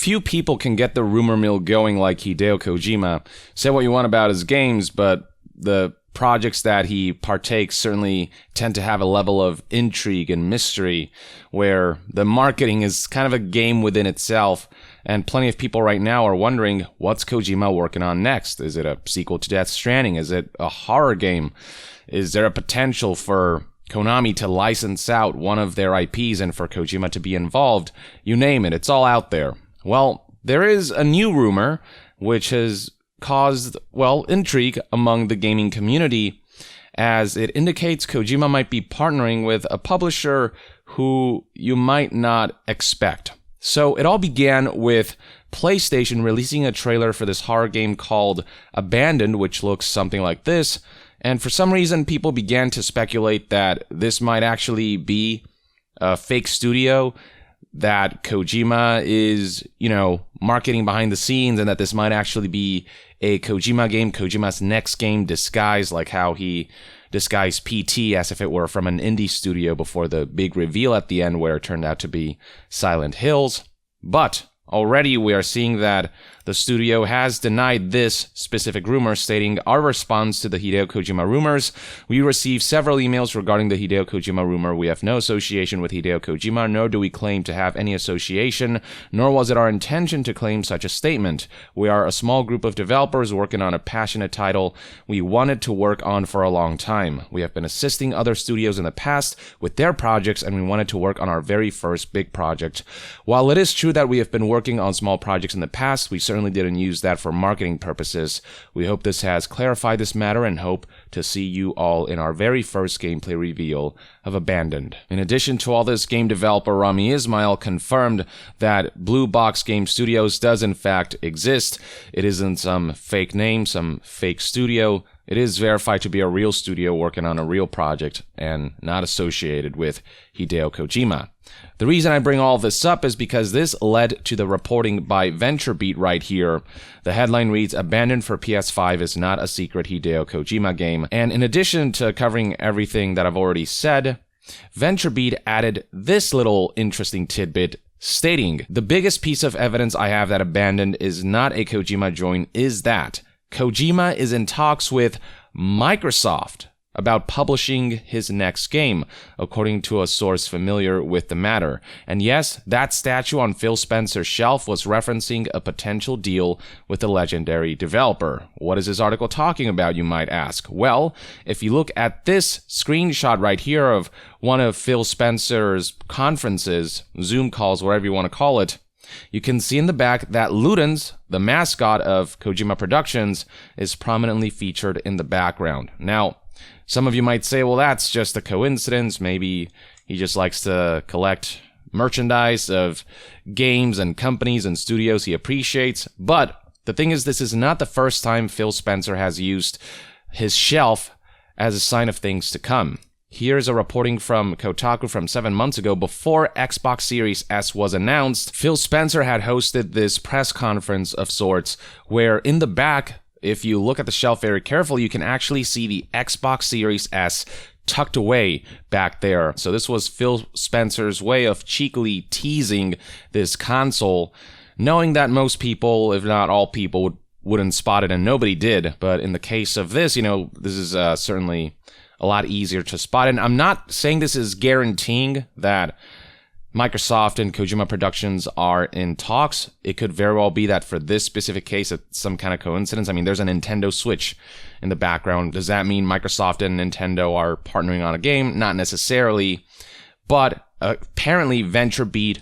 Few people can get the rumor mill going like Hideo Kojima. Say what you want about his games, but the projects that he partakes certainly tend to have a level of intrigue and mystery where the marketing is kind of a game within itself, and plenty of people right now are wondering, what's Kojima working on next? Is it a sequel to Death Stranding? Is it a horror game? Is there a potential for Konami to license out one of their IPs and for Kojima to be involved? You name it, it's all out there. Well, there is a new rumor which has caused, intrigue among the gaming community, as it indicates Kojima might be partnering with a publisher who you might not expect. So it all began with PlayStation releasing a trailer for this horror game called Abandoned, which looks something like this, and for some reason people began to speculate that this might actually be a fake studio, that Kojima is, marketing behind the scenes, and that this might actually be a Kojima game, Kojima's next game disguised, like how he disguised PT as if it were from an indie studio before the big reveal at the end where it turned out to be Silent Hills. But already we are seeing that the studio has denied this specific rumor, stating, "Our response to the Hideo Kojima rumors. We received several emails regarding the Hideo Kojima rumor. We have no association with Hideo Kojima, nor do we claim to have any association, nor was it our intention to claim such a statement. We are a small group of developers working on a passionate title we wanted to work on for a long time. We have been assisting other studios in the past with their projects, and we wanted to work on our very first big project. While it is true that we have been working on small projects in the past, we certainly didn't use that for marketing purposes. We hope this has clarified this matter and hope to see you all in our very first gameplay reveal of Abandoned." In addition to all this, game developer Rami Ismail confirmed that Blue Box Game Studios does in fact exist. It isn't some fake name, some fake studio. It is verified to be a real studio working on a real project and not associated with Hideo Kojima. The reason I bring all this up is because this led to the reporting by VentureBeat right here. The headline reads, "Abandoned for PS5 is not a secret Hideo Kojima game." And in addition to covering everything that I've already said, VentureBeat added this little interesting tidbit, stating, "The biggest piece of evidence I have that Abandoned is not a Kojima joint is that Kojima is in talks with Microsoft about publishing his next game, according to a source familiar with the matter. And yes, that statue on Phil Spencer's shelf was referencing a potential deal with a legendary developer. What is this article talking about, you might ask? Well, if you look at this screenshot right here of one of Phil Spencer's conferences, Zoom calls, whatever you want to call it, you can see in the back that Ludens, the mascot of Kojima Productions, is prominently featured in the background. Now, some of you might say, well, that's just a coincidence. Maybe he just likes to collect merchandise of games and companies and studios he appreciates. But the thing is, this is not the first time Phil Spencer has used his shelf as a sign of things to come. Here's a reporting from Kotaku from 7 months ago. Before Xbox Series S was announced, Phil Spencer had hosted this press conference of sorts where in the back, if you look at the shelf very carefully, you can actually see the Xbox Series S tucked away back there. So this was Phil Spencer's way of cheekily teasing this console, knowing that most people, if not all people, wouldn't spot it, and nobody did. But in the case of this, this is certainly a lot easier to spot. And I'm not saying this is guaranteeing that Microsoft and Kojima Productions are in talks. It could very well be that for this specific case, it's some kind of coincidence. I mean, there's a Nintendo Switch in the background. Does that mean Microsoft and Nintendo are partnering on a game? Not necessarily. But apparently VentureBeat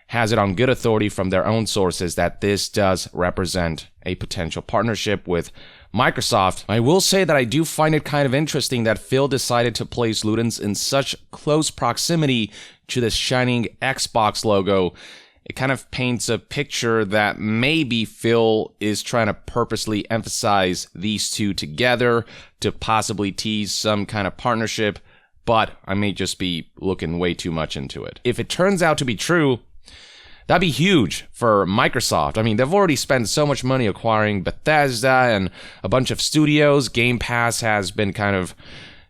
has it on good authority from their own sources that this does represent a potential partnership with Microsoft. I will say that I do find it kind of interesting that Phil decided to place Ludens in such close proximity to the shining Xbox logo. It kind of paints a picture that maybe Phil is trying to purposely emphasize these two together to possibly tease some kind of partnership, but I may just be looking way too much into it. If it turns out to be true, that'd be huge for Microsoft. I mean, they've already spent so much money acquiring Bethesda and a bunch of studios. Game Pass has been kind of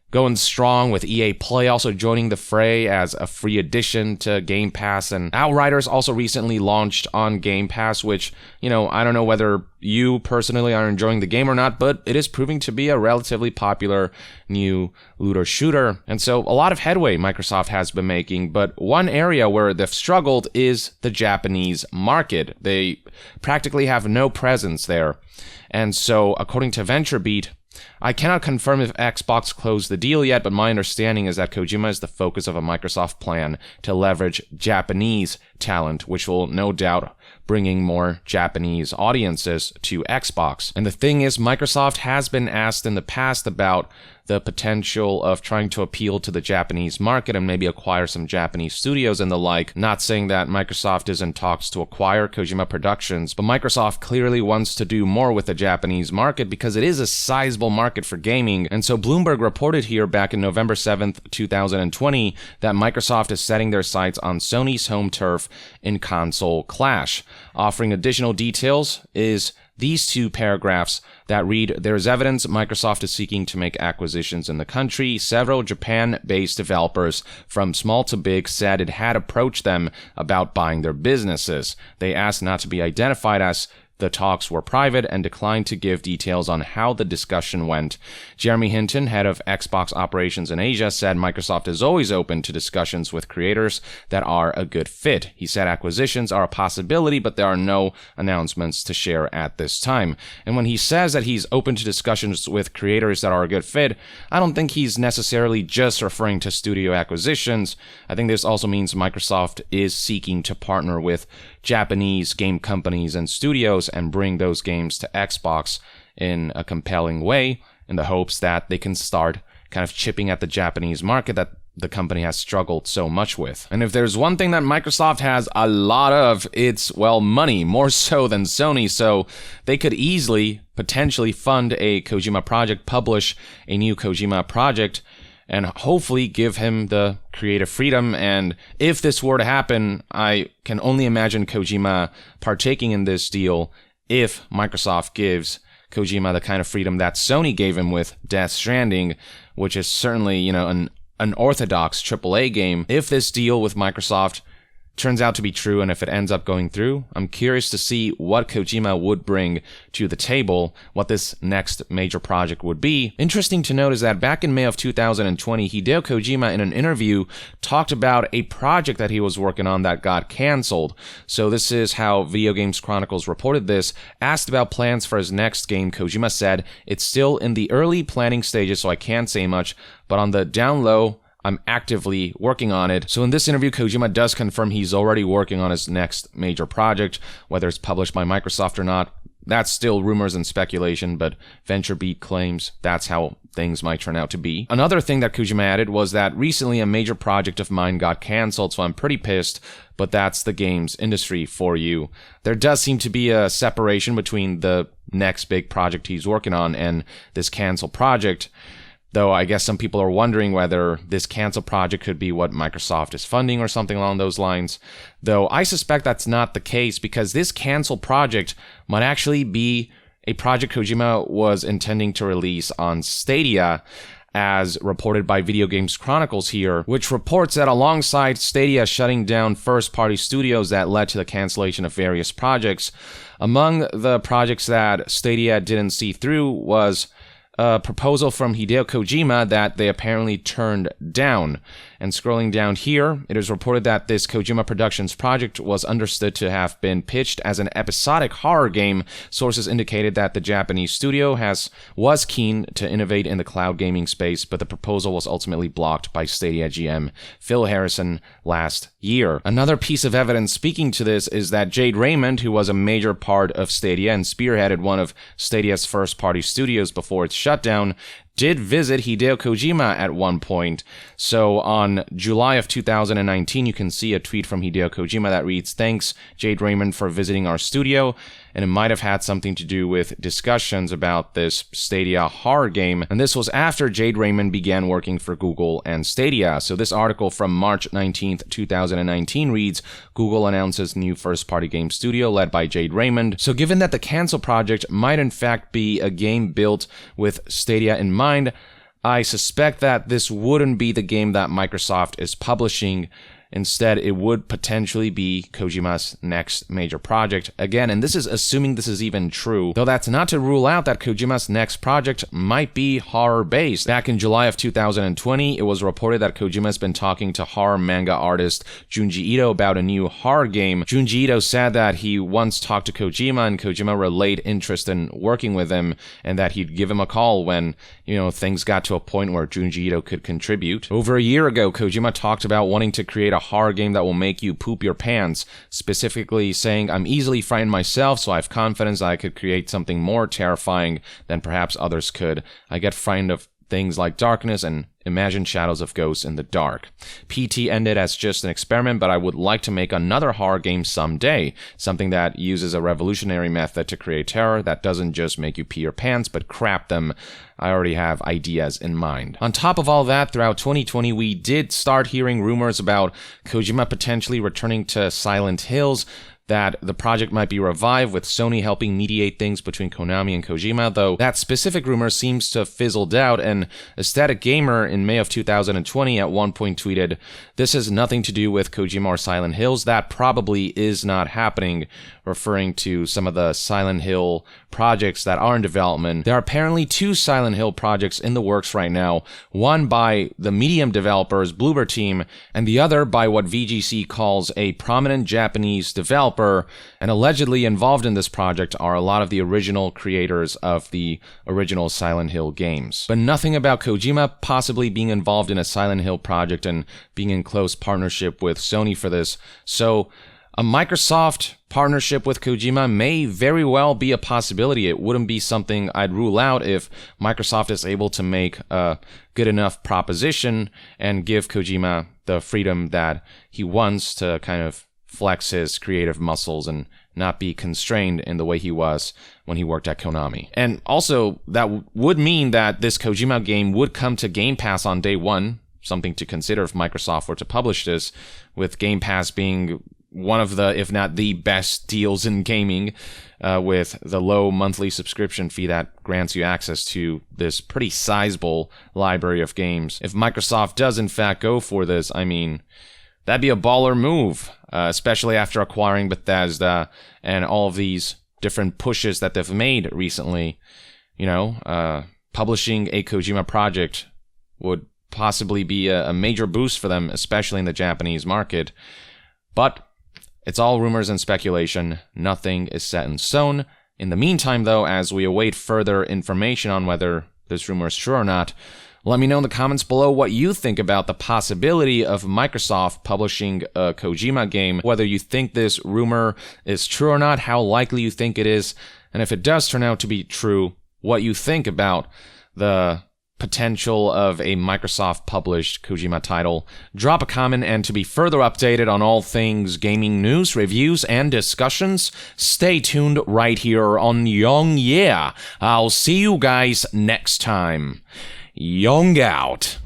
going strong with EA Play also joining the fray as a free addition to Game Pass. And Outriders also recently launched on Game Pass, which, I don't know whether you personally are enjoying the game or not, but it is proving to be a relatively popular new looter shooter. And so a lot of headway Microsoft has been making, but one area where they've struggled is the Japanese market. They practically have no presence there. And so according to VentureBeat, I cannot confirm if Xbox closed the deal yet, but my understanding is that Kojima is the focus of a Microsoft plan to leverage Japanese talent, which will no doubt bringing more Japanese audiences to Xbox. And the thing is, Microsoft has been asked in the past about the potential of trying to appeal to the Japanese market and maybe acquire some Japanese studios and the like. Not saying that Microsoft is in talks to acquire Kojima Productions, but Microsoft clearly wants to do more with the Japanese market because it is a sizable market for gaming. And so Bloomberg reported here back in November 7th, 2020, that Microsoft is setting their sights on Sony's home turf in console clash. Offering additional details is these two paragraphs that read, "There is evidence Microsoft is seeking to make acquisitions in the country. Several Japan-based developers from small to big said it had approached them about buying their businesses. They asked not to be identified as the talks were private and declined to give details on how the discussion went." Jeremy Hinton, head of Xbox operations in Asia, said Microsoft is always open to discussions with creators that are a good fit. He said acquisitions are a possibility, but there are no announcements to share at this time. And when he says that he's open to discussions with creators that are a good fit, I don't think he's necessarily just referring to studio acquisitions. I think this also means Microsoft is seeking to partner with Japanese game companies and studios and bring those games to Xbox in a compelling way, in the hopes that they can start kind of chipping at the Japanese market that the company has struggled so much with. And if there's one thing that Microsoft has a lot of, it's, well, money, more so than Sony, so they could easily, potentially fund a Kojima project, publish a new Kojima project, and hopefully give him the creative freedom. And if this were to happen, I can only imagine Kojima partaking in this deal if Microsoft gives Kojima the kind of freedom that Sony gave him with Death Stranding, which is certainly, an orthodox AAA game. If this deal with Microsoft turns out to be true, and if it ends up going through, I'm curious to see what Kojima would bring to the table, what this next major project would be. Interesting to note is that back in May of 2020, Hideo Kojima in an interview talked about a project that he was working on that got canceled. So this is how Video Games Chronicles reported this. Asked about plans for his next game, Kojima said, "It's still in the early planning stages, so I can't say much, but on the down low, I'm actively working on it." So in this interview, Kojima does confirm he's already working on his next major project. Whether it's published by Microsoft or not, that's still rumors and speculation, but VentureBeat claims that's how things might turn out to be. Another thing that Kojima added was that recently a major project of mine got canceled, so I'm pretty pissed, but that's the games industry for you. There does seem to be a separation between the next big project he's working on and this canceled project. Though I guess some people are wondering whether this cancel project could be what Microsoft is funding or something along those lines. Though I suspect that's not the case, because this cancel project might actually be a project Kojima was intending to release on Stadia, as reported by Video Games Chronicles here, which reports that alongside Stadia shutting down first-party studios that led to the cancellation of various projects, among the projects that Stadia didn't see through was a proposal from Hideo Kojima that they apparently turned down. And scrolling down here, it is reported that this Kojima Productions project was understood to have been pitched as an episodic horror game. Sources indicated that the Japanese studio was keen to innovate in the cloud gaming space, but the proposal was ultimately blocked by Stadia GM Phil Harrison last year. Another piece of evidence speaking to this is that Jade Raymond, who was a major part of Stadia and spearheaded one of Stadia's first-party studios before its shutdown, did visit Hideo Kojima at one point. So on July of 2019, you can see a tweet from Hideo Kojima that reads, "Thanks, Jade Raymond, for visiting our studio." And it might have had something to do with discussions about this Stadia horror game. And this was after Jade Raymond began working for Google and Stadia. So this article from March 19th, 2019 reads, "Google announces new first-party game studio led by Jade Raymond." So given that the cancel project might in fact be a game built with Stadia in mind, I suspect that this wouldn't be the game that Microsoft is publishing. Instead, it would potentially be Kojima's next major project. Again, and this is assuming this is even true, though that's not to rule out that Kojima's next project might be horror-based. Back in July of 2020, it was reported that Kojima's been talking to horror manga artist Junji Ito about a new horror game. Junji Ito said that he once talked to Kojima, and Kojima relayed interest in working with him, and that he'd give him a call when, things got to a point where Junji Ito could contribute. Over a year ago, Kojima talked about wanting to create a horror game that will make you poop your pants, specifically saying, "I'm easily frightened myself, so I have confidence that I could create something more terrifying than perhaps others could. I get frightened of things like darkness and imagine shadows of ghosts in the dark. PT ended as just an experiment, but I would like to make another horror game someday, something that uses a revolutionary method to create terror that doesn't just make you pee your pants, but crap them. I already have ideas in mind." On top of all that, throughout 2020, we did start hearing rumors about Kojima potentially returning to Silent Hills, that the project might be revived with Sony helping mediate things between Konami and Kojima, though that specific rumor seems to have fizzled out, and a Static Gamer in May of 2020 at one point tweeted, "This has nothing to do with Kojima or Silent Hills, that probably is not happening," referring to some of the Silent Hill projects that are in development. There are apparently 2 Silent Hill projects in the works right now, one by the Medium developers Bloober Team, and the other by what VGC calls a prominent Japanese developer, and allegedly involved in this project are a lot of the original creators of the original Silent Hill games. But nothing about Kojima possibly being involved in a Silent Hill project and being in close partnership with Sony for this. So a Microsoft partnership with Kojima may very well be a possibility. It wouldn't be something I'd rule out if Microsoft is able to make a good enough proposition and give Kojima the freedom that he wants to kind of flex his creative muscles and not be constrained in the way he was when he worked at Konami. And also, that would mean that this Kojima game would come to Game Pass on day one, something to consider if Microsoft were to publish this, with Game Pass being one of the, if not the best deals in gaming, with the low monthly subscription fee that grants you access to this pretty sizable library of games. If Microsoft does in fact go for this, I mean, that'd be a baller move, especially after acquiring Bethesda and all of these different pushes that they've made recently. Publishing a Kojima project would possibly be a major boost for them, especially in the Japanese market. But it's all rumors and speculation. Nothing is set in stone. In the meantime, though, as we await further information on whether this rumor is true or not, let me know in the comments below what you think about the possibility of Microsoft publishing a Kojima game, whether you think this rumor is true or not, how likely you think it is, and if it does turn out to be true, what you think about the potential of a Microsoft-published Kojima title. Drop a comment, and to be further updated on all things gaming news, reviews, and discussions, stay tuned right here on Young Yeah. I'll see you guys next time. Young out.